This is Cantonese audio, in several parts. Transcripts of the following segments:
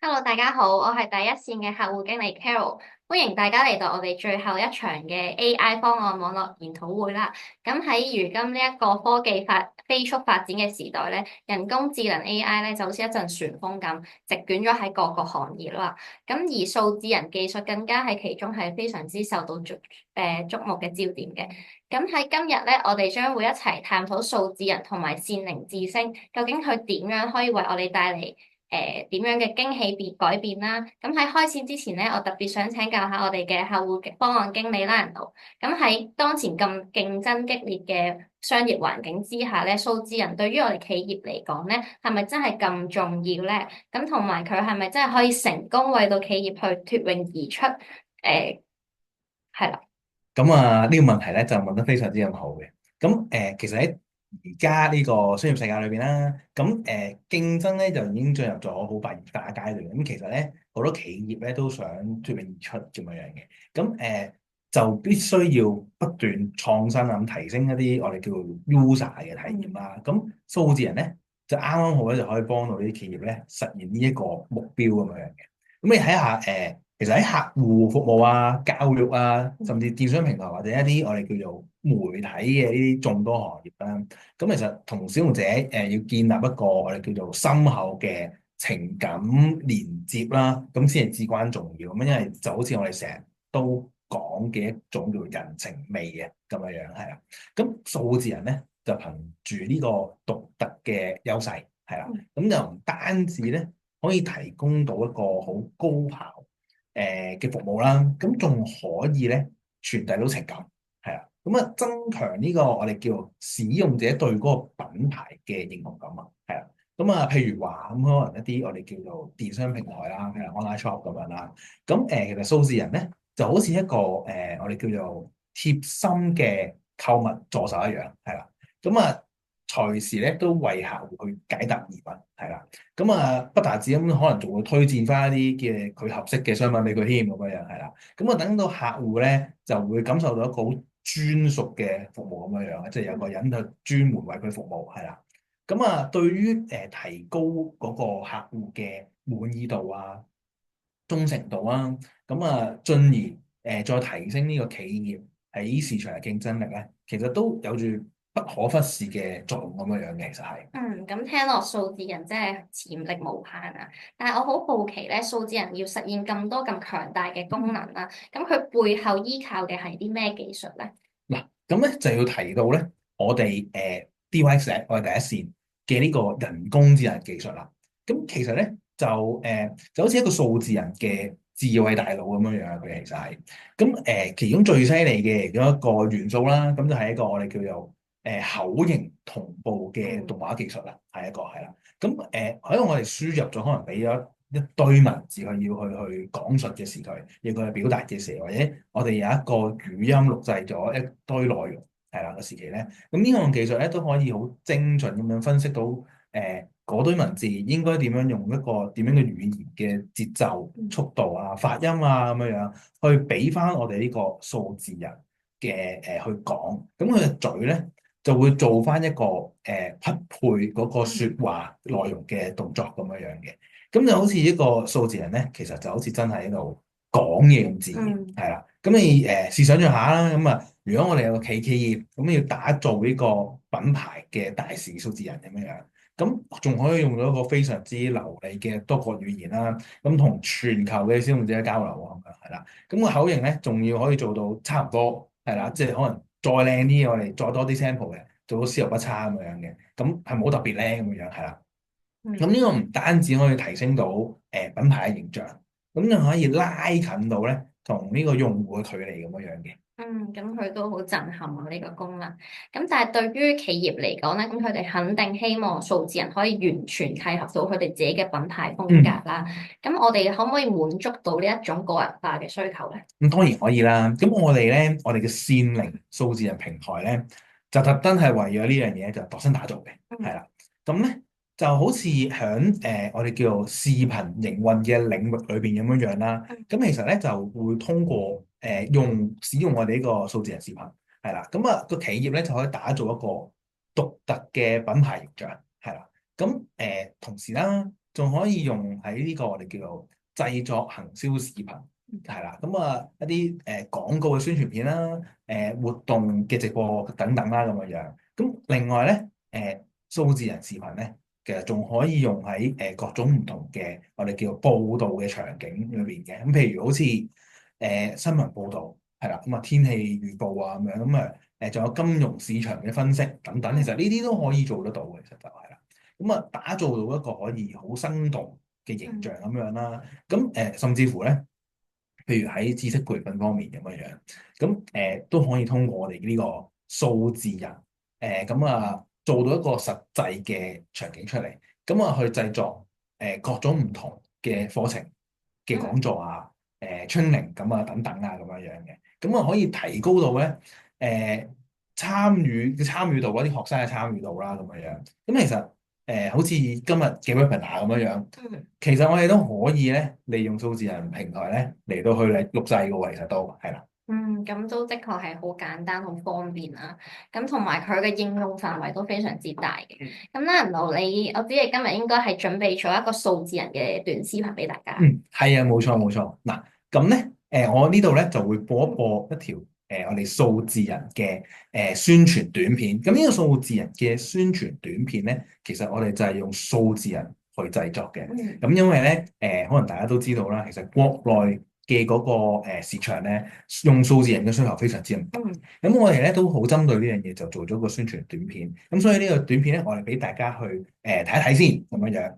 Hello，大家好，我係第一線嘅客戶經理 Carol，歡迎大家嚟到我哋最後一場嘅 AI 方案網絡研討會啦。咁喺如今呢一個科技飛速發展嘅時代咧，人工智能 AI 咧就好似一陣旋風咁，席捲咗喺各個行業啦。咁而數字人技術更加係其中係非常之受到矚目嘅焦點嘅。咁喺今日咧，我哋將會一齊探討數字人同埋善靈智星，究竟佢點樣可以為我哋帶嚟點樣嘅驚喜改變啦？咁喺開始之前咧，我特別想請教下我哋嘅客戶嘅方案經理啦，人道。咁喺當前咁競爭激烈嘅商業環境之下咧，數字人對於我哋企業嚟講咧，係咪真係咁重要咧？咁同埋佢係咪真係可以成功為到企業去脫穎而出？係啦。呢個問題咧就問得非常之咁好嘅。其實喺而家呢個商業世界裏邊啦，競爭咧就已經進入咗好白熱化階段。其實咧好多企業咧都想脫穎而出咁樣樣嘅。就必須要不斷創新啊，咁提升一啲我哋叫做 user 嘅體驗啦。咁數字人咧就啱啱好咧就可以幫到呢啲企業咧實現呢一個目標咁樣樣嘅。咁你睇下其實喺客戶服務啊、教育啊，甚至電商平台或者一啲我哋叫做媒體嘅呢啲眾多行業啦，咁其實同使用者要建立一個我哋叫做深厚嘅情感連接啦，咁先係至關重要。咁因為就好似我哋成日都講嘅一種叫人情味嘅咁樣樣係啦。咁數字人咧就憑住呢個獨特嘅優勢係啦，咁就唔單止咧。可以提供到一個好高效嘅服務啦，咁仲可以咧傳遞到情感，係啦，增強呢個我哋叫使用者對嗰個品牌嘅認同感啊，係啦，譬如話可能一啲我哋叫做電商平台啦，係啦 online shop 咁樣啦，其實數字人咧就好似一個我哋叫做貼心嘅購物助手一樣，係啦，隨時咧都為客戶去解答疑問，係啦。不但止咁，可能仲會推薦翻一啲嘅佢合適嘅商品俾佢添，咁樣樣係啦。等到客戶咧就會感受到一個好專屬嘅服務咁樣樣，即係有個人去專門為佢服務，係啦。對於提高嗰個客戶嘅滿意度啊、忠誠度啊，進而再提升呢個企業喺市場嘅競爭力咧，其實都有住不可忽視嘅作用咁樣樣嘅，其實係。咁聽落數字人真係潛力無限啊！但係我好好奇咧，數字人要實現咁多咁強大嘅功能啦，咁佢背後依靠嘅係啲咩技術咧？嗱，咁咧就要提到咧，我哋DYS 我哋第一線嘅呢個人工智能技術啦。其實咧就好似一個數字人嘅智慧大腦咁樣樣，佢其實係其中最犀利嘅其中一個元素啦，咁就係一個我哋叫做口型同步嘅動畫技術啦，係一個係啦。因為我哋輸入咗可能俾咗一堆文字，佢要去講述嘅時佢，要佢去表達嘅時，或者我哋有一個語音錄製咗一堆內容，係啦個時期咧，咁呢項技術咧都可以好精準咁樣分析到嗰堆文字應該點樣用一個點樣嘅語言嘅節奏、速度啊、發音啊咁樣樣，去俾翻我哋呢個數字人嘅去講，咁佢嘅嘴咧就會做翻一個匹配嗰個説話內容嘅動作咁樣樣嘅。咁就好似一個數字人咧，其實就好似真係喺度講嘢咁自然，係啦。咁你試想像下啦，如果我哋有個企業，咁要打造呢個品牌嘅大使數字人咁樣樣，咁仲可以用到一個非常之流利嘅多國語言啦，咁同全球嘅使用者交流啊，咁樣係啦。咁個口型咧，仲要可以做到差唔多，係啦，即係可能再靚啲，我哋再多啲 sample 嘅，做到絲毫不差咁樣嘅，咁係冇特別靚咁樣，係啦。咁呢個唔單止可以提升到品牌嘅形象，咁就可以拉近到咧同呢個用戶嘅距離咁樣樣嘅。咁佢都好震撼啊！呢個功能，咁但係對於企業嚟講咧，咁佢哋肯定希望數字人可以完全契合到佢哋自己嘅品牌風嗯，格啦。咁我哋可唔可以滿足到呢一種個人化嘅需求咧？咁當然可以啦。咁我哋嘅善靈數字人平台咧，就特登係為咗呢樣嘢就度身打造嘅，係嗯啦。咁咧就好似響我哋叫做視頻營運嘅領域裏邊咁樣樣啦。咁其實咧就會通過使用我哋呢個數字人視頻，係啦。個企業咧就可以打造一個獨特嘅品牌形象，係啦。同時啦。仲可以用喺呢個我哋叫做製作行銷視頻，係啦。咁啊一啲廣告嘅宣傳片啦，活動嘅直播等等啦咁樣樣。咁另外咧數字人視頻咧，其實仲可以用喺各種唔同嘅我哋叫做報導嘅場景裏邊嘅。咁譬如好似新聞報導係啦，咁啊天氣預報啊咁樣，咁啊仲有金融市場嘅分析等等，其實呢啲都可以做得到嘅，其實就係啦。咁啊，打造到一個可以好生動嘅形象咁樣啦。咁甚至乎咧，譬如喺知識培訓方面咁樣樣，咁都可以通過我哋呢個數字人咁啊，做到一個實際嘅場景出嚟，咁啊去製作各種唔同嘅課程嘅講座啊、training 咁啊等等啊咁樣樣嘅，咁啊可以提高到咧參與度嗰啲學生嘅參與度啦咁樣樣。咁其實好似今日嘅 webinar 咁樣樣，其實我哋都可以咧利用數字人平台咧嚟到去嚟錄製嘅喎，其實都係啦。咁都的確係好簡單、好方便啦。咁同埋佢嘅應用範圍都非常之大嘅。咁咧，唔勞你，我知你今日應該係準備咗一個數字人嘅短視頻俾大家。係啊，冇錯冇錯。嗱，咁咧我呢度咧就會播一條我哋數字人嘅宣傳短片。咁呢個數字人嘅宣傳短片咧，其實我哋就係用數字人去製作嘅。咁因為咧可能大家都知道啦，其實國內嘅嗰個市場咧，用數字人嘅需求非常之唔大。咁我哋咧都好針對呢樣嘢，就做咗個宣傳短片。咁所以呢個短片咧，我哋俾大家去睇一睇先，咁樣樣。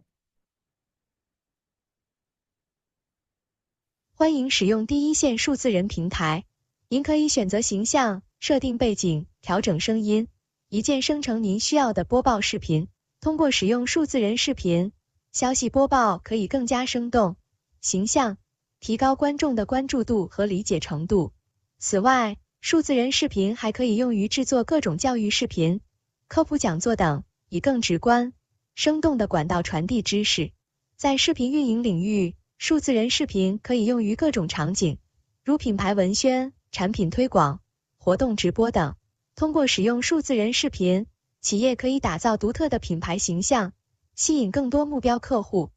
歡迎使用第一線數字人平台，您可以選擇形象、設定背景、調整聲音，一鍵生成您需要的播報視頻。通過使用數字人視頻，消息播報可以更加生動、形象，提高觀眾的關注度和理解程度。此外，數字人視頻還可以用於製作各種教育視頻、科普講座等，以更直觀、生動的管道傳遞知識。在視頻運營領域，數字人視頻可以用於各種場景，如品牌文宣、產品推廣、活動直播等。通過使用數字人視頻，企業可以打造獨特的品牌形象，吸引更多目標客戶。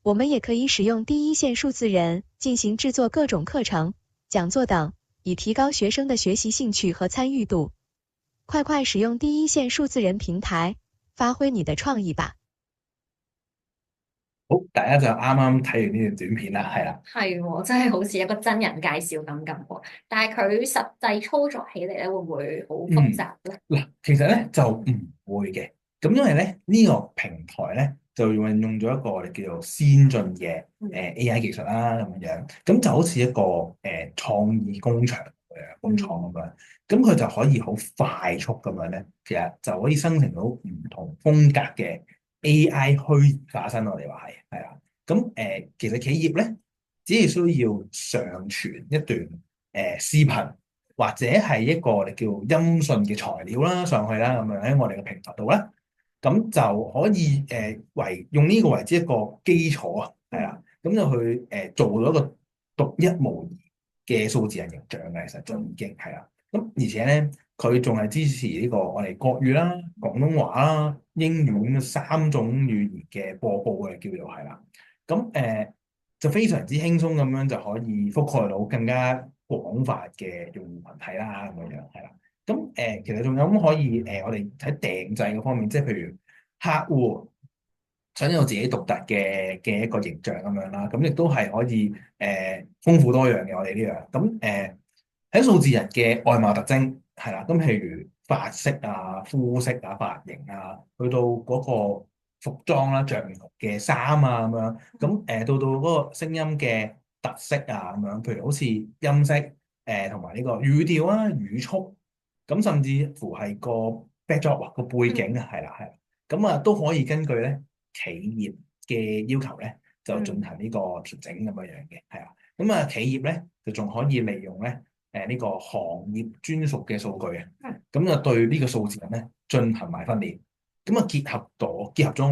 我們也可以使用第一線數字人進行製作各種課程、講座等，以提高學生的學習興趣和參與度。快使用第一線數字人平台，發揮你的創意吧。好，大家就啱啱睇完呢段短片啦，係啦。係喎，真係好似一個真人介紹咁喎。但係佢實際操作起嚟咧，會唔會好複雜咧？嗱，其實咧就唔會嘅。咁因為咧呢個平台咧就運用咗一個我哋叫做先進嘅AI 技術啦，咁樣。咁就好似一個創意工場工廠咁樣。咁佢就可以好快速咁樣咧，其實就可以生成到唔同風格嘅 AI 虛擬化身。我哋話係啦。咁其實企業咧只係需要上傳一段視頻，或者係一個我哋叫音訊嘅材料啦上去啦，咁樣喺我哋嘅平台度啦，咁就可以用呢個為之一個基礎啊，係啦，咁就去做到一個獨一無二嘅數字人形象嘅，其實就已經係啦。咁而且咧，佢仲係支持呢個我哋國語啦、廣東話啦、英語三種語言嘅播報嘅，叫做係啦。咁就非常之輕鬆咁樣就可以覆蓋到更加廣泛嘅用戶群體啦，咁樣係啦。咁其實仲有咁可以我哋喺訂製嘅方面，即係譬如客戶想有自己獨特嘅一個形象咁樣啦，咁亦都係可以豐富多樣嘅我哋呢樣。咁喺數字人嘅外貌特徵係啦，咁譬如髮色啊、膚色啊、髮型啊，去到嗰個服裝啦、着唔同嘅衫啊咁樣，咁到嗰個聲音嘅特色啊咁樣，譬如好似音色同埋呢個語調啊、語速，咁甚至乎係個 backdrop 個背景啊，係啦係啦，咁啊都可以根據咧企業嘅要求咧，就進行呢個調整咁樣樣嘅，係啊，咁啊企業咧就仲可以利用咧呢個行業專屬嘅數據啊，咁就對呢個數字人咧進行埋訓練。咁啊結合咗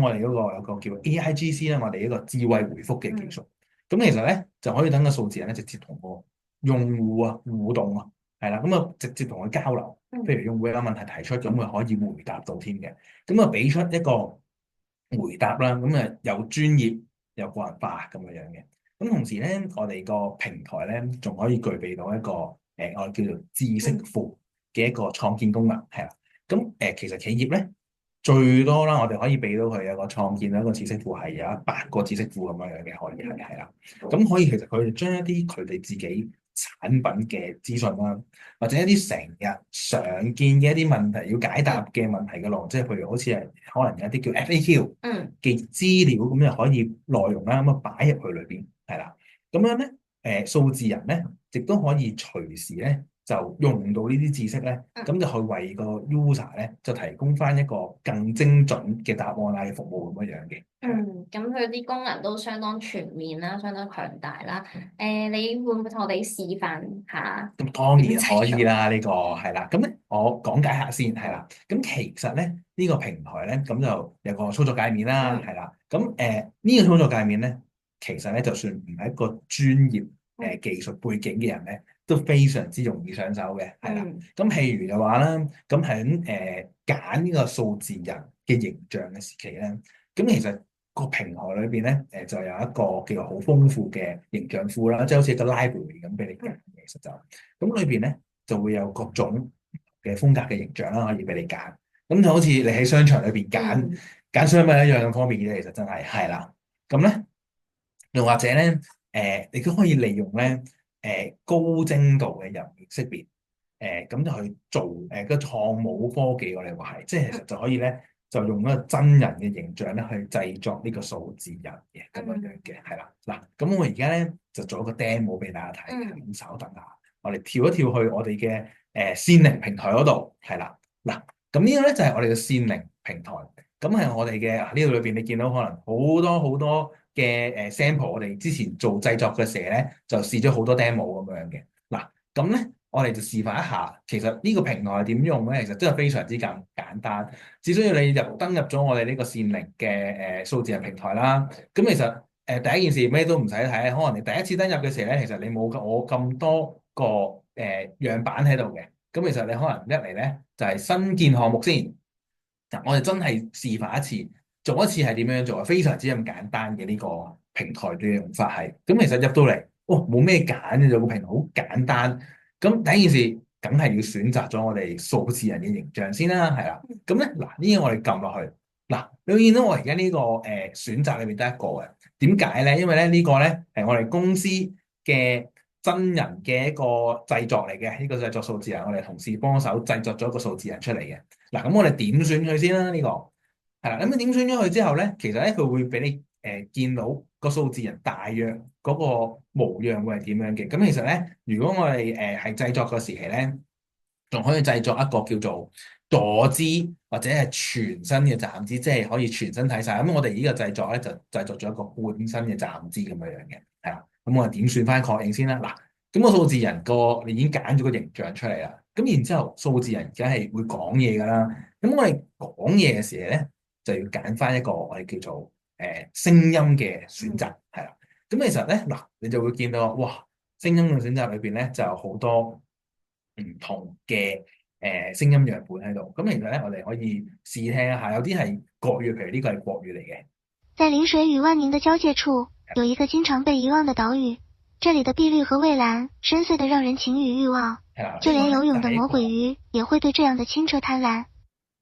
我哋嗰個有個叫 AIGC 啦，我哋一個智慧回覆嘅技術。咁其實咧就可以等個數字人咧直接同個用戶啊互動啊，係啦，咁啊直接同佢交流。譬如用戶有問題提出，咁佢可以回答到添嘅。咁啊俾出一個回答啦，咁啊有專業有個人化咁樣嘅。咁同時咧，我哋個平台咧仲可以具備到一個我哋叫做知識庫嘅一個創建功能，係啦。咁其實企業咧最多啦，我哋可以俾到佢有個創建一個知識庫係有100個知識庫咁樣樣嘅，可以係啦。咁可以其實佢哋將一啲佢哋自己產品嘅資訊啦，或者一啲成日常見嘅一啲問題要解答嘅問題嘅內容，即係譬如好似係可能有一啲叫 FAQ 嘅資料咁就可以內容啦，咁啊擺入去裏邊係啦。咁樣咧，數字人咧亦都可以隨時咧就用到呢啲知識咧，咁就去為個 user 咧就提供翻一個更精準嘅答案啊嘅服務咁樣樣嘅。咁佢啲功能都相當全面啦，相當強大啦。你會唔會同我哋示範下？咁當然可以啦，呢個係啦。咁咧，我講解下先係啦。咁其實咧，呢個平台咧，咁就有個操作界面啦，係啦。咁呢個操作界面咧，其實咧，就算唔係一個專業技術背景嘅人咧，都非常之容易上手嘅，係啦。咁譬如嘅話啦，咁喺揀呢個數字人嘅形象嘅時期咧，咁其實個平台裏邊咧，就有一個叫做好豐富嘅形象庫啦，即係好似一個 library 咁俾你揀。其實咁裏邊咧就會有各種嘅風格嘅形象啦，可以俾你揀。咁就好似你喺商場裏邊揀商品一樣咁方便嘅，其實真係啦。咁咧又或者咧，你都可以利用咧，高精度嘅人臉識別，咁就去做個創武科技，我哋話係，即係其實就可以咧。就用一個真人嘅形象咧去製作呢個數字人嘅咁樣樣嘅，係啦。嗱，咁我而家咧就做一個 demo 俾大家睇，咁稍等下，我哋跳一跳去我哋嘅線靈平台嗰度，係啦。嗱，咁呢個咧就係我哋嘅線靈平台，咁係我哋嘅呢度裏邊，你見到可能好多好多嘅sample，我哋之前做製作嘅時候咧就試咗好多 demo 咁樣嘅。嗱，咁咧。我哋就示範一下，其實呢個平台係點用咧？其實真係非常之咁簡單，只需要你登入咗我哋呢個線靈嘅數字人平台啦。咁其實第一件事咩都唔使睇，可能你第一次登入嘅時候咧，其實你冇我咁多個樣板喺度嘅。咁其實你可能一嚟咧就係新建項目先。嗱，我哋真係示範一次，做一次係點樣做啊？非常之咁簡單嘅呢個平台嘅用法係。咁其實入到嚟，冇咩揀嘅，就個平台好簡單。咁第一件事，梗係要選擇咗我哋數字人嘅形象先啦，係啦。咁咧，嗱呢個我哋撳落去，嗱你會見到我而家呢個選擇裏面得一個嘅。點解咧？因為咧呢個咧係我哋公司嘅真人嘅一個製作嚟嘅，呢個製作數字人，我哋同事幫手製作咗一個數字人出嚟嘅。嗱，咁我哋點選佢先啦？呢個係啦。咁你點選咗佢之後咧，其實咧佢會俾你見到個數字人大約嗰個模樣會係點樣嘅。咁其實咧，如果我哋係製作嘅時期咧，仲可以製作一個叫做坐姿或者係全身嘅站姿，即係可以全身睇晒。咁我哋呢個製作咧就製作咗一個半身嘅站姿咁樣樣嘅，係啦。咁我哋點選翻確認先啦。嗱，咁個數字人你已經揀咗個形象出嚟啦。咁然之後數字人梗係會講嘢㗎啦。咁我哋講嘢嘅時候咧，就要揀翻一個我哋叫做聲音嘅選擇，係啦。咁其實咧，嗱，你就會見到，哇，聲音嘅選擇裏邊咧就有好多唔同嘅聲音樣本喺度。咁其實咧，我哋可以試聽一下，有啲係國語，譬如呢個係國語嚟嘅。在陵水與萬寧的交界處，有一個經常被遺忘的島嶼，這裡的碧綠和蔚藍，深邃的讓人情慾慾望，就連游泳的魔鬼魚也會對這樣的清澈貪婪。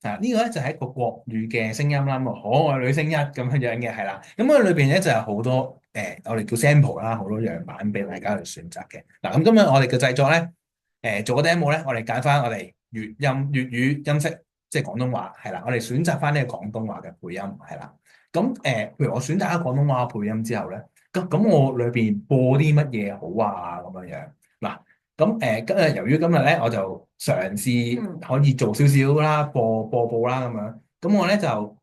呢個咧就係一個國語嘅聲音啦，可愛女聲一咁樣樣嘅，係啦。咁佢裏邊咧就有好多我哋叫 sample 啦，好多樣板俾大家去選擇嘅。嗱，咁今日我哋嘅製作咧，做個 demo 咧，我哋揀翻我哋粵語音色，即係廣東話，係啦。我哋選擇翻呢個廣東話嘅配音，係啦。咁譬如我選擇咗廣東話配音之後咧，咁我裏邊播啲乜嘢好啊咁樣樣嗱。咁今日由於今日咧，我就嘗試可以做少少啦，播報啦咁樣。咁我咧就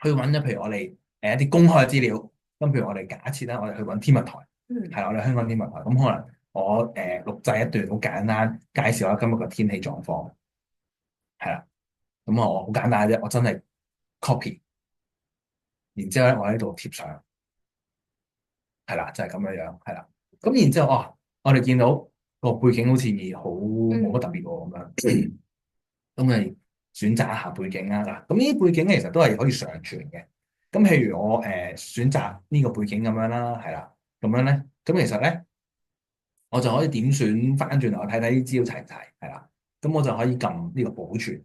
去揾咗，譬如我哋一啲公開嘅資料。咁譬如我哋假設咧，我哋去揾天文台，係我哋香港天文台。咁可能我錄製一段好簡單，介紹下今日嘅天氣狀況，係啦。咁我好簡單啫，我真係 copy，然之後咧我喺度貼上，係啦，就係咁樣樣，係啦。咁然之後我哋見到個背景好似好冇乜特別喎咁樣，咁咪選擇一下背景啦。嗱，咁呢啲背景其實都係可以上傳嘅。咁譬如我選擇呢個背景咁樣啦，係啦，咁樣咧，咁其實咧我就可以點選翻轉頭睇睇啲資料齊唔齊，係啦，咁我就可以撳呢個保存。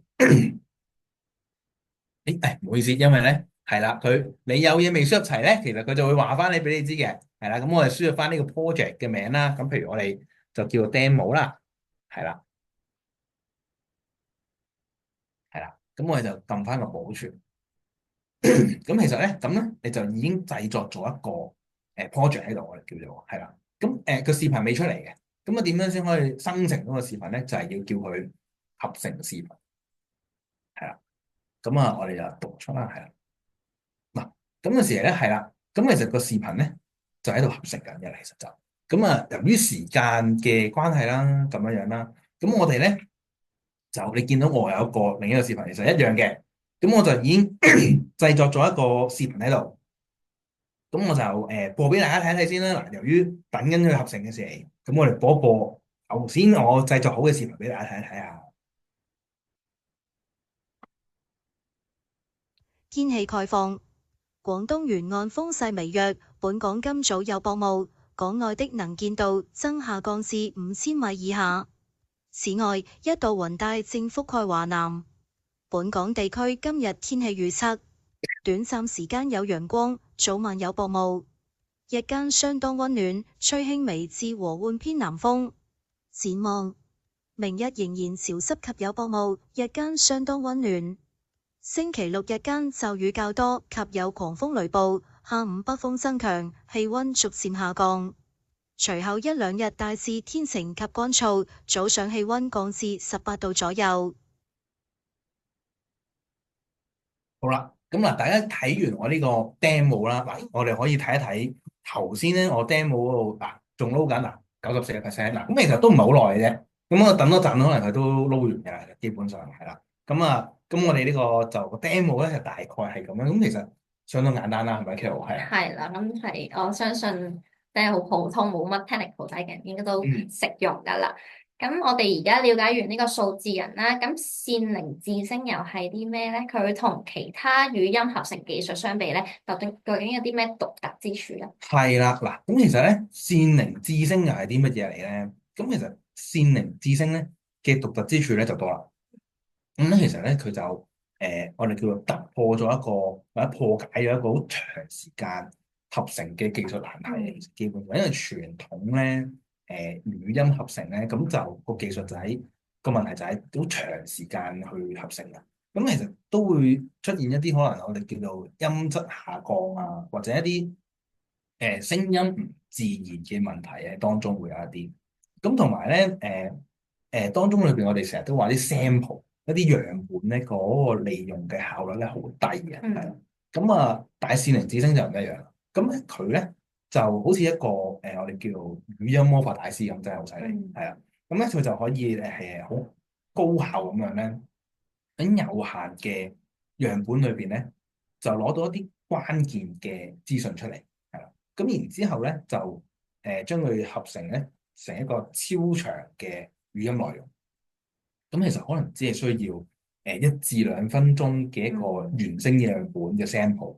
唔好意思，因為咧係啦，你有嘢未輸入齊咧，其實佢就會話翻你俾你知嘅，係啦，咁我哋輸入翻呢個 project 嘅名啦，咁譬如我哋就叫做 demo 啦，係啦，係啦，咁我哋就撳翻個保存。咁其實咧，咁咧你就已經製作咗一個project 喺度，我哋叫做係啦。咁個視頻未出嚟嘅，咁啊點樣先可以生成嗰個視頻咧？就係要叫佢合成視頻，係啦。咁啊，我哋就讀出啦，係啦。嗱，咁嘅時咧係啦，咁其實個視頻咧就喺度合成緊嘅，其實就咁啊。由於時間嘅關係啦，咁樣樣啦，咁我哋咧就你見到我有另一個視頻，其實一樣嘅。咁我就已經製作咗一個視頻喺度，咁我就播俾大家睇睇先啦。嗱，由於等緊佢合成嘅時候，咁我哋播一播頭先我製作好嘅視頻俾大家睇一睇下。天氣概況：廣東沿岸風勢微弱，本港今早有薄霧，港外的能見度增下降至5000米以下。此外，一道雲帶正覆蓋華南。本港地區今日天氣預測：短暫時間有陽光，早晚有薄霧，日間相當溫暖，吹輕微至和緩偏南風。展望明日仍然潮濕及有薄霧，日間相當溫暖。星期六日間驟雨較多及有狂風雷暴，下午北風增強，氣溫逐漸下降。隨後一兩日大致天晴及乾燥，早上氣溫降至18度左右。好啦，咁嗱，大家睇完我呢個 demo 啦，嗱，我哋可以睇一睇頭先咧，我 demo 嗰度嗱，仲撈緊嗱94%嗱，咁其實都唔係好耐嘅啫。咁我等多陣可能佢都撈完嘅啦，基本上係啦。咁我哋呢個就個 demo 咧就大概係咁樣。咁其實相當簡單啦，係咪 Carol？係啊。係啦，咁係我相信即係好普通，冇乜 technical 底嘅人應該都識用噶啦。咁我哋而家了解完呢個數字人啦，咁線靈智聲又係啲咩咧？佢同其他語音合成技術相比咧，究竟有啲咩獨特之處咧？係啦，嗱，咁其實咧線靈智聲又係啲乜嘢嚟咧？咁其實線靈智聲咧嘅獨特之處咧就多啦。咁咧其實咧佢就我哋叫做突破咗一個或者破解咗一個好長時間合成嘅技術難題。其實基本上，因為傳統咧語音合成咧，咁就個技術就個問題就係好長時間去合成嘅。咁其實都會出現一啲可能我哋叫做音質下降啊，或者一啲聲音唔自然嘅問題喺當中會有一啲。咁同埋咧當中裏邊我哋成日都話啲 sample 一啲樣本咧嗰個利用嘅效率咧好低嘅，係啦。咁啊，但係線靈智聲就唔一樣啦。咁咧佢咧就好似一個我哋叫做語音魔法大師咁，真係好犀利，係啊。咁咧佢就可以係好高效咁樣咧，喺有限嘅樣本裏邊咧，就攞到一啲關鍵嘅資訊出嚟，係啦。咁然之後咧就將佢合成咧成一個超長嘅語音內容。咁其實可能只係需要1至2分鐘嘅一個原聲樣本嘅 sample。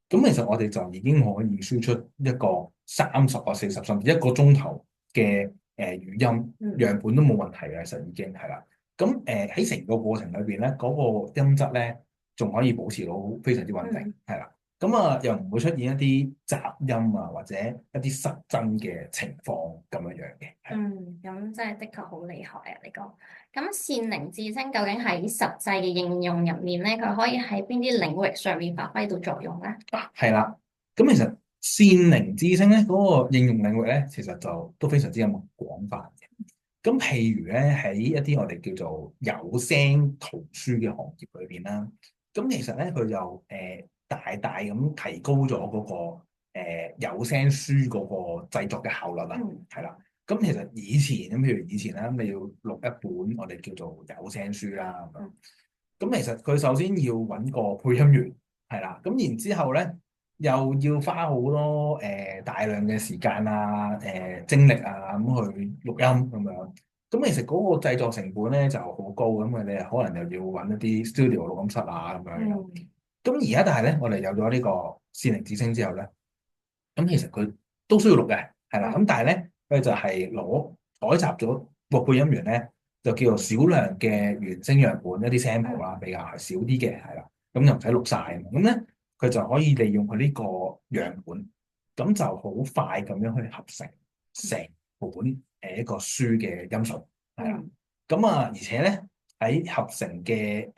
咁其實我哋就已經可以輸出一個30或40甚至1個鐘頭嘅語音樣本都冇問題嘅，其實已經係啦。咁喺成個過程裏邊咧，嗰個音質咧仲可以保持到非常之穩定，係啦。咁啊又唔會出現一啲雜音啊或者一啲失真嘅情況咁樣樣嘅。咁真係的確好厲害啊！呢個咁線靈智聲究竟喺實際嘅應用入面咧，佢可以喺邊啲領域上面發揮到作用咧？係啦，咁其實線靈智聲咧嗰個應用領域咧，其實就都非常之咁廣泛嘅。咁譬如咧喺一啲我哋叫做有聲圖書嘅行業裏邊啦，咁其實咧佢就大大咁提高咗嗰個有聲書嗰個製作嘅效率啦，係啦。咁其實以前譬如以前啦，你要錄一本我哋叫做有聲書啦咁樣。咁其實佢首先要揾個配音員，係啦。咁然之後咧，又要花好多大量嘅時間啊、精力啊咁去錄音咁樣。咁其實嗰個製作成本咧就好高，咁你可能又要揾一啲 studio 錄音室啊咁樣。咁而家但係咧，我哋有咗呢個線靈之星之後咧，咁其實佢都需要錄嘅，係啦。咁但係咧，佢就係採集咗個配音員咧，就叫做少量嘅原聲樣本一啲 sample 啦，比較少啲嘅，係啦。咁又唔使錄晒，咁咧佢就可以利用佢呢個樣本，咁就好快咁樣去合成本一個書嘅音訊，係啦。咁啊，而且咧喺合成嘅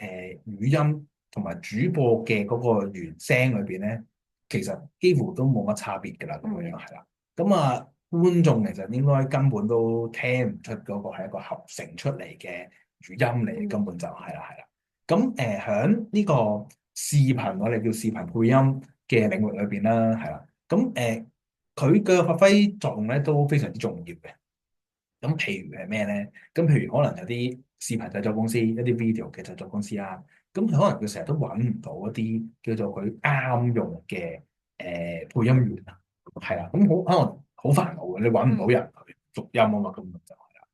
語音同埋主播嘅嗰個原聲裏邊咧，其實幾乎都冇乜差別㗎啦，咁樣係啦。咁啊，觀眾其實應該根本都聽唔出嗰個係一個合成出嚟嘅語音嚟，根本就係啦，係啦。咁喺呢個視頻，我哋叫視頻配音嘅領域裏邊啦，係啦。咁佢嘅發揮作用咧都非常之重要嘅。咁譬如係咩咧？咁譬如可能有啲視頻製作公司，一啲 video 嘅製作公司啦，咁佢可能佢成日都揾唔到一啲叫做佢啱用嘅配音員啊，係啦，咁可能好煩惱嘅，你揾唔到人去錄音啊嘛，根本就係啦。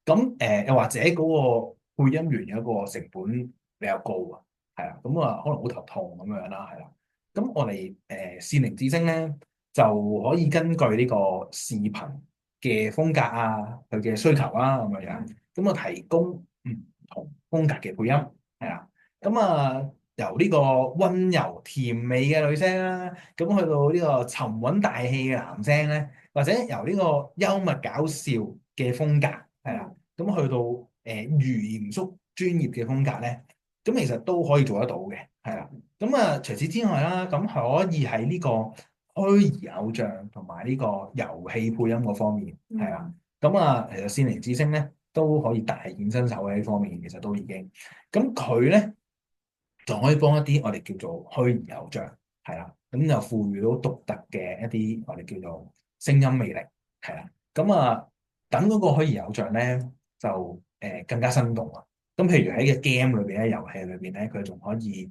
咁又或者嗰個配音員有一個成本比較高啊，係啦，咁啊可能好頭痛咁樣啦，係啦。咁我哋線靈之星咧就可以根據呢個視頻嘅風格啊，佢嘅需求啦咁樣，咁啊提供唔同風格嘅配音，係啦。咁啊由呢個溫柔甜美嘅女聲啦，咁去到呢個沉穩大氣嘅男聲咧，或者由呢個幽默搞笑嘅風格，係啦，咁去到嚴肅專業嘅風格咧，咁其實都可以做得到嘅，係啦。咁啊除此之外啦，咁可以喺呢個虛擬偶像同埋呢個遊戲配音嗰方面，係啦。咁啊，其實線靈之星咧都可以大顯身手喺呢方面，其實都已經。咁佢咧就可以幫一啲我哋叫做虛擬偶像，係啦。咁就賦予到獨特嘅一啲我哋叫做聲音魅力，係啦。咁啊，等嗰個虛擬偶像咧就更加生動啊。咁譬如喺個 game 裏邊咧，遊戲裏邊咧，佢仲可以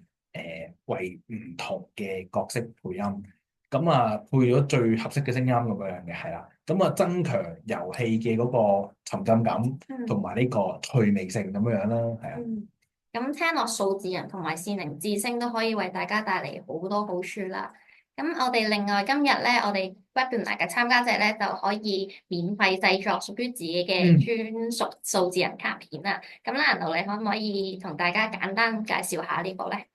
為唔同嘅角色配音。咁啊，配咗最合適嘅聲音咁樣嘅，係啦。咁啊，增強遊戲嘅嗰個沉浸感同埋呢個趣味性咁樣啦，係啊。咁聽落數字人同埋線靈之星都可以為大家帶嚟好多好處啦。咁我哋另外今日咧，我哋 webinar 嘅參加者咧就可以免費製作屬於自己嘅專屬數字人卡片啦。咁蘭奴，你可唔可以同大家簡單介紹下呢個咧？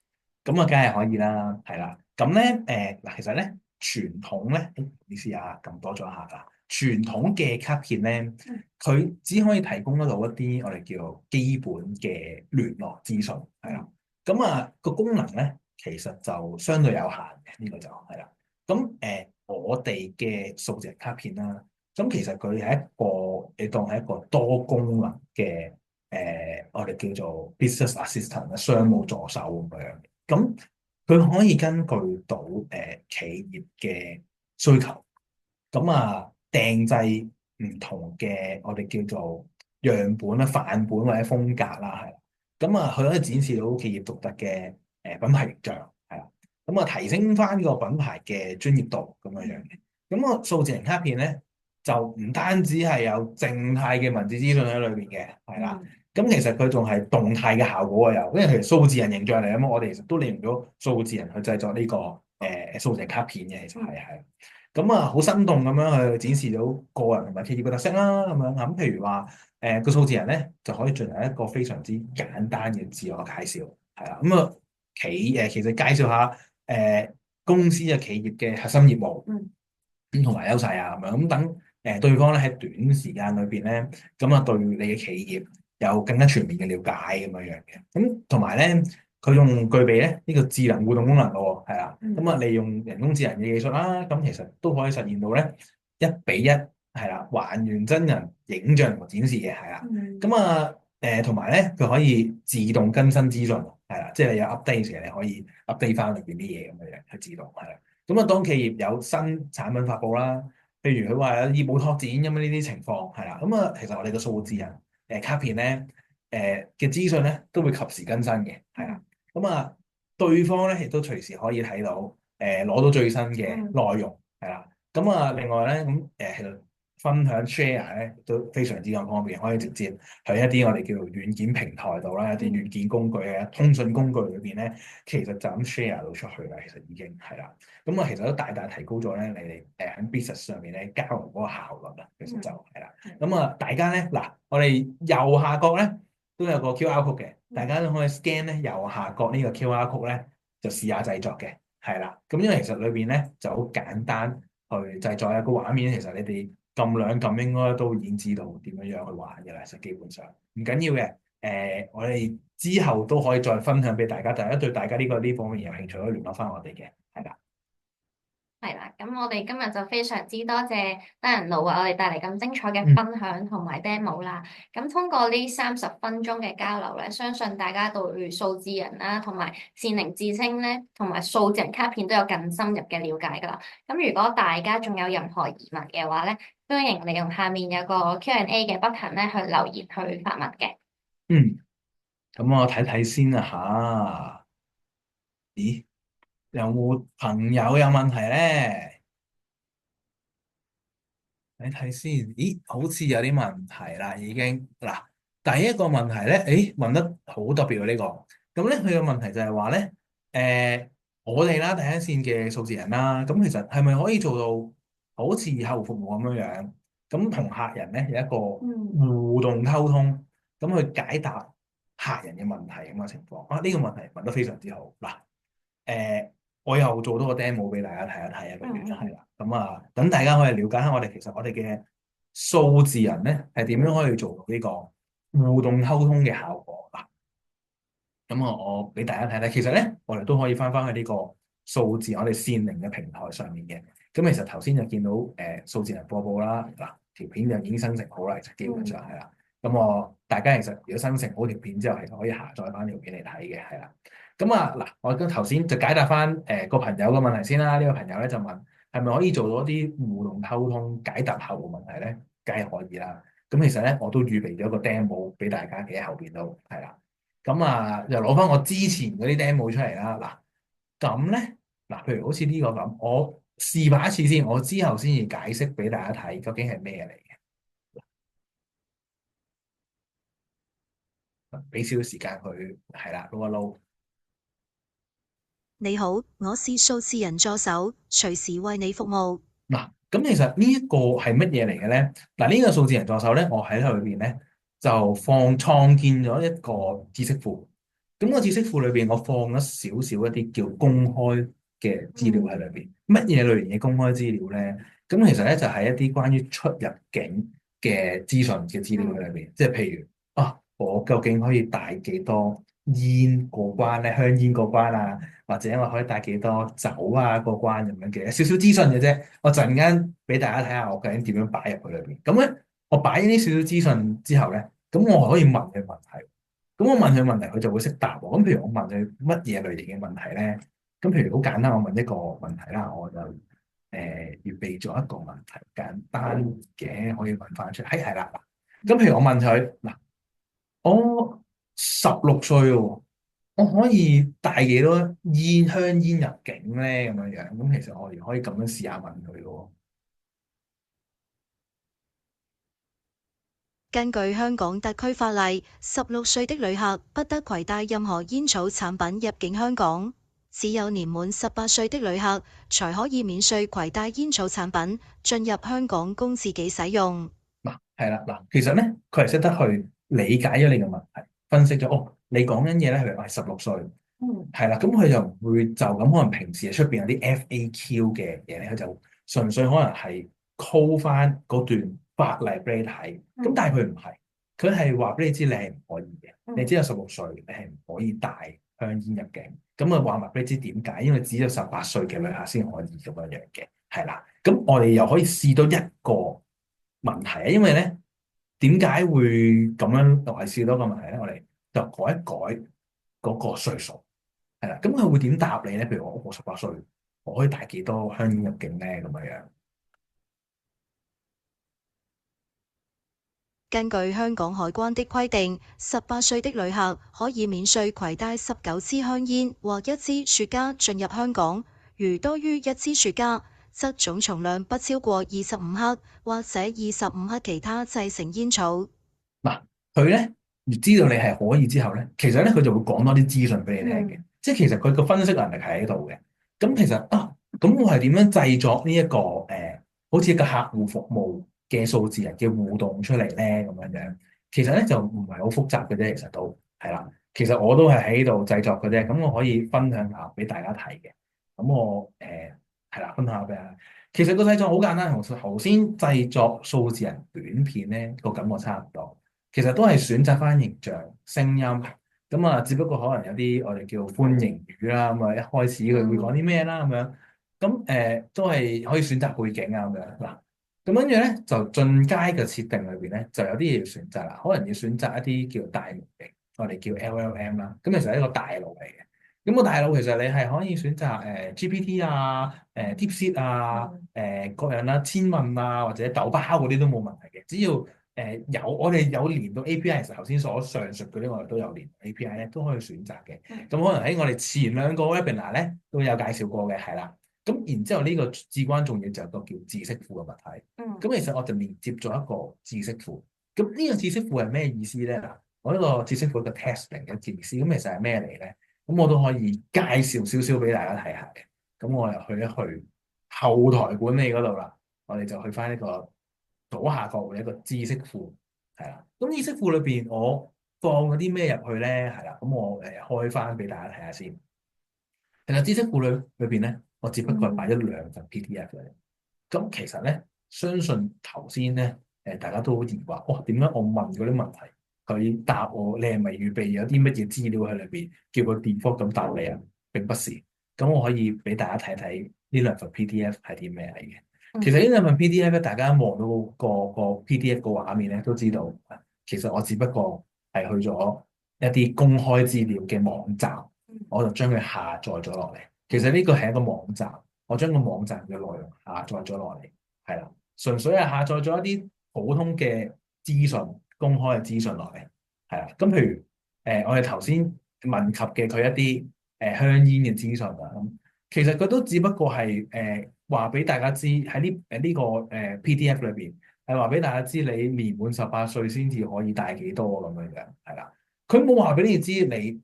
咁啊，梗係可以啦，係啦。咁咧嗱，其實咧傳統咧，唔好意思啊，撳多咗一下㗎。傳統嘅卡片咧，佢只可以提供得到一啲我哋叫做基本嘅聯絡資訊，係啦。咁啊個功能咧，其實就相對有限嘅，呢個就係啦。咁我哋嘅數字人卡片啦，咁其實佢係一個你當係一個多功能嘅我哋叫做 business assistant 商務助手咁樣。咁佢可以根據到企業嘅需求，咁啊訂製唔同嘅我哋叫做樣本啦、範本或者風格啦，係啦。咁啊，佢可以展示到企業獨特嘅品牌形象，係啦。咁啊，提升翻個品牌嘅專業度咁樣樣嘅。咁個數字人卡片咧，就唔單止係有靜態嘅文字資訊喺裏邊嘅，係啦。咁其實佢仲係動態嘅效果啊，有，因為其實數字人形象嚟啊嘛，我哋其實都利用咗數字人去製作呢個數字人卡片嘅，其實係咁啊，好生動咁樣去展示到個人同埋企業嘅特色啦，咁樣咁譬如話個數字人咧就可以進行一個非常之簡單嘅自我介紹，係啦，咁啊其實介紹下公司嘅企業嘅核心業務，咁同埋優勢啊咁樣，咁等對方咧喺短時間裏邊咧，咁啊對你嘅企業有更加全面嘅了解咁樣樣嘅，咁同埋咧，佢仲具備咧呢個智能互動功能咯，係啦，咁啊利用人工智能嘅技術啦，咁其實都可以實現到咧1:1係啦，還原真人影像同展示嘅，係啦，咁啊同埋咧佢可以自動更新資訊，係啦，即係你有 update 時你可以 update 翻裏邊啲嘢咁樣樣，係自動係啦，咁啊當企業有新產品發布啦，譬如佢話有業務拓展咁樣呢啲情況係啦，咁啊其實我哋個數字人卡片咧，嘅資訊咧都會及時更新嘅，係啦。咁啊，對方咧亦都隨時可以睇到，攞到最新嘅內容，係啦。咁啊，另外咧，咁其實分享 share 咧都非常之咁方便，可以直接喺一啲我哋叫做軟件平台度啦，一啲軟件工具嘅通訊工具裏邊咧，其實就咁 share 到出去啦。其實已經係啦，咁啊其實都大大提高咗咧你哋喺 business 上面咧交流嗰個效率啊。其實就係啦，咁啊大家咧嗱，我哋右下角咧都有個 QR code 嘅，大家都可以 scan 咧右下角呢個 QR code 咧就試下製作嘅，係啦。咁因為其實裏邊咧就好簡單去製作一個畫面，其實你哋撳兩撳應該都已經知道點樣樣去玩嘅啦，其實基本上唔緊要嘅。我哋之後都可以再分享俾大家，大家對大家呢方面有興趣可以聯絡翻我哋嘅，係啦。係啦，咁我哋今日就非常之多謝德仁路為我哋帶嚟咁精彩嘅分享同埋 demo 啦。咁通過呢30分鐘嘅交流咧，相信大家對數字人啦，同埋善寧智稱咧，同埋數字人卡片都有更深入嘅了解噶啦。咁如果大家仲有任何疑問嘅話咧，歡迎利用下面有個 Q&A 嘅 button 咧去留言去發問嘅。咁我睇睇先啊吓。咦？有冇朋友有問題咧？你睇先，咦，好似有啲問題啦，已經嗱，第一個問題咧，問得好特別喎呢個，咁咧佢嘅問題就係話咧，我哋啦第一線嘅數字人啦，咁其實係咪可以做到好似客戶服務咁樣樣，咁同客人咧有一個互動溝通，咁去解答客人嘅問題咁嘅情況啊？呢個問題問得非常之好嗱，我又做多個 demo 俾大家睇一睇一個月係啦，咁啊等大家可以了解下其實我哋嘅數字人咧係點樣可以做到呢個互動溝通嘅效果嗱。咁我俾大家睇睇，其實咧我哋都可以翻去呢個數字我哋善寧嘅平台上面嘅。咁其實頭先就見到數字人播報啦，嗱條片就已經生成好啦，其實基本上係啦。咁大家其實如果生成好條片之後，其實可以下載翻條片嚟睇嘅，係啦。咁嗱，我咁頭先就解答翻個朋友嘅問題先啦。呢個朋友咧就問係咪可以做到啲互動溝通解答客戶問題咧？梗係可以啦。咁其實咧我都預備咗個 demo 俾大家嘅喺後邊都係啦。咁又攞翻我之前嗰啲 demo 出嚟啦。嗱，咁咧嗱，譬如好似呢個咁，我示範一次先，我之後先至解釋俾大家睇究竟係咩嚟嘅。俾少少時間佢係啦，撈一撈。你好，我是數字人助手，隨時為你服務。嗱，咁其實呢一個係乜嘢嚟嘅咧？嗱，呢個數字人助手咧，我喺裏邊咧就創建咗一個知識庫。咁個知識庫裏邊，我放咗少少一啲叫公開嘅資料喺裏邊。乜嘢類型嘅公開資料咧？咁其實咧就係一啲關於出入境嘅資訊嘅資料喺裏邊。即係譬如我究竟可以帶幾多煙過關咧？香煙過關啊，或者我可以帶幾多酒啊過關咁樣嘅少少資訊嘅啫。我陣間俾大家睇下我究竟點樣擺入去裏邊。咁咧，我擺呢啲少少資訊之後咧，咁我可以問佢問題。咁我問佢問題，佢就會識答喎。咁譬如我問佢乜嘢類型嘅問題咧？咁譬如好簡單，我問一個問題啦，我就預備咗一個問題，簡單嘅可以問翻出嚟。係啦，咁譬如我問佢嗱，我16歲喎，我可以帶幾多香煙入境咧？咁樣樣，咁其實我哋可以咁樣試下問佢喎。根據香港特區法例，16歲的旅客不得攜帶任何煙草產品入境香港，只有年滿18歲的旅客才可以免稅攜帶煙草產品進入香港供自己使用。係啦，其實咧佢係識得去理解咗你嘅問題，分析咗你講緊嘢咧係16歲，係啦，咁佢就唔會就咁可能平時出邊有啲 FAQ 嘅嘢咧，佢就純粹可能係 call 翻嗰段法例俾你睇，咁但係佢唔係，佢係話俾你知你係唔可以嘅，你只有16歲，你係唔可以帶香煙入境，咁啊話埋俾你知點解，因為只有18歲嘅旅客先可以咁樣樣嘅，係啦，咁我哋又可以試多一個問題啊，因為咧點解會咁樣又係試多個問題咧？我哋就改一改嗰個歲數，係啦，咁佢會點答你咧？譬如我18歲，我可以帶幾多香煙入境咧？咁樣樣。根據香港海關的規定，18歲的旅客可以免稅攜帶19支香煙或1支雪茄進入香港，如多於1支雪茄，則總重量不超過25克，或者25克其他製成煙草。嗱，佢咧知道你係可以之後咧，其實咧佢就會講多啲資訊俾你聽嘅，即係其實佢個分析能力係喺度嘅。咁其實咁我係點樣製作呢一個好似一個客戶服務嘅數字人嘅互動出嚟咧？咁樣樣其實咧就唔係好複雜嘅啫，其實都係啦。其實我都係喺度製作嘅啫，咁我可以分享下俾大家睇嘅。咁我係啦，分享下俾大家。其實個製作好簡單，同頭先製作數字人短片咧個感覺差唔多。其實都係選擇翻形象、聲音，咁只不過可能有啲我哋叫歡迎語啦，咁一開始佢會講啲咩啦，咁樣，咁都係可以選擇背景啊，咁樣嗱，咁跟住咧就進階嘅設定裏邊咧就有啲嘢要選擇啦，可能要選擇一啲叫大模型，我哋叫 LLM 啦，咁其實係一個大腦嚟嘅，咁個大腦其實你係可以選擇GPT 啊、DeepSeek 啊、各樣啦、千問啊或者豆包嗰啲都冇問題嘅，只要我哋有連到 API，其實頭先所上述嗰啲我哋都有連 API 咧，都可以選擇嘅。咁可能喺我哋前兩個 webinar 咧都有介紹過嘅，係啦。咁然之後呢個至關重要就係個叫知識庫嘅物體。咁其實我就連接咗一個知識庫。咁呢個知識庫係咩意思咧？嗱，我呢個知識庫嘅 testing 嘅意思，咁其實係咩嚟咧？咁我都可以介紹少少俾大家睇下嘅。咁我又去一去後台管理嗰度啦，我哋就去翻呢個左下角嘅一個知識庫，係啦。咁知識庫裏邊我放嗰啲咩入去咧？係啦。咁我開翻俾大家睇下先。其實知識庫裏邊咧，我只不過係擺咗2份 PDF 嘅。咁其實咧，相信頭先咧大家都好疑惑，哇，點解我問嗰啲問題，佢答我，你係咪預備有啲乜嘢資料喺裏邊，叫個 default 咁答你啊？並不是。咁我可以俾大家睇睇呢2份 PDF 係啲咩嚟嘅。其實呢2份 PDF 咧，大家望到個 PDF 個畫面咧，都知道其實我只不過係去咗一啲公開資料嘅網站，我就將佢下載咗落嚟。其實呢個係一個網站，我將個網站嘅內容下載咗落嚟，係啦，純粹係下載咗一啲普通嘅資訊，公開嘅資訊落嚟，係啦。咁譬如我哋頭先問及嘅佢一啲香煙嘅資訊啊，咁其實佢都只不過係話俾大家知喺呢個PDF 裏邊係話俾大家知你年滿18歲先至可以帶幾多咁樣嘅，係啦。佢冇話俾你知你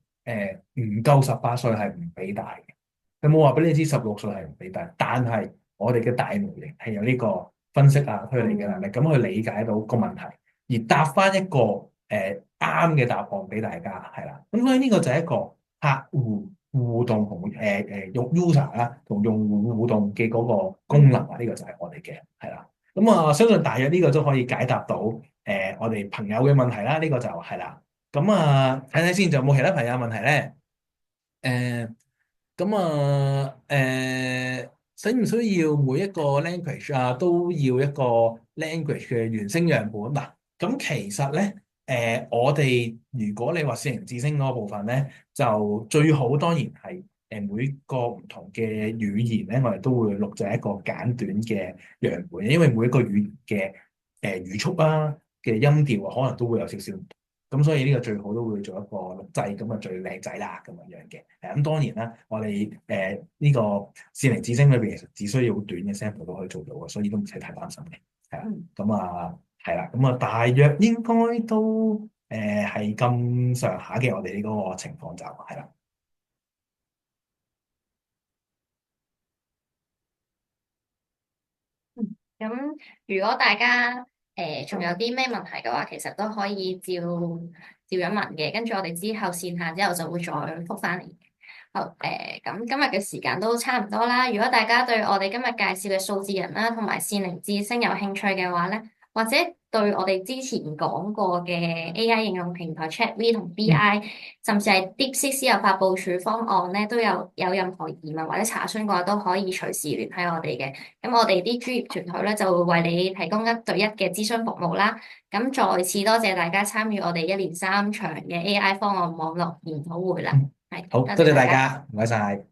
唔夠18歲係唔俾帶嘅，佢冇話俾你知16歲係唔俾帶，但係我哋嘅大模型係有呢個分析啊推理嘅能力，咁去理解到個問題，而答翻一個啱嘅答案俾大家，係啦。咁所以呢個就係一個客戶互動同用 user 啦，同用戶互動嘅嗰個功能啊，呢個就係我哋嘅，係啦。咁相信大約呢個都可以解答到我哋朋友嘅問題啦。呢個就係啦。咁睇睇先，仲有冇其他朋友問題咧？使唔需要每一個 language 都要一個 language 嘅原聲樣本嗱？咁其實咧。我哋如果你話線形智聲嗰部分咧，就最好當然係每個唔同嘅語言咧，我哋都會錄製一個簡短嘅樣本，因為每一個語言嘅語速啊嘅音調啊，可能都會有少少唔同，咁所以呢個最好都會做一個錄製，咁啊最靚仔啦咁樣嘅。咁當然啦，我哋呢個線形智聲裏邊其實只需要好短嘅 sample 都可以做到嘅，所以都唔使太擔心嘅。係啦，咁係啦，咁大約應該都係咁上下嘅，我哋呢個情況就係啦。咁如果大家仲有啲咩問題嘅話，其實都可以照樣問嘅，跟住我哋之後線下之後就會再覆返嚟。好咁今日嘅時間都差唔多啦。如果大家對我哋今日介紹嘅數字人啦，同埋線形智聲有興趣嘅話咧，或者對我哋之前講過嘅 AI 應用平台 ChatV 同 BI，甚至係 DeepSeek 私有化部署方案咧，都有任何疑問或者查詢嘅話，都可以隨時聯繫我哋嘅。咁我哋啲專業團隊咧就會為你提供1對1嘅諮詢服務啦。咁再次多謝大家參與我哋1連3場嘅 AI 方案網絡研討會啦。好，多謝大家，唔該晒。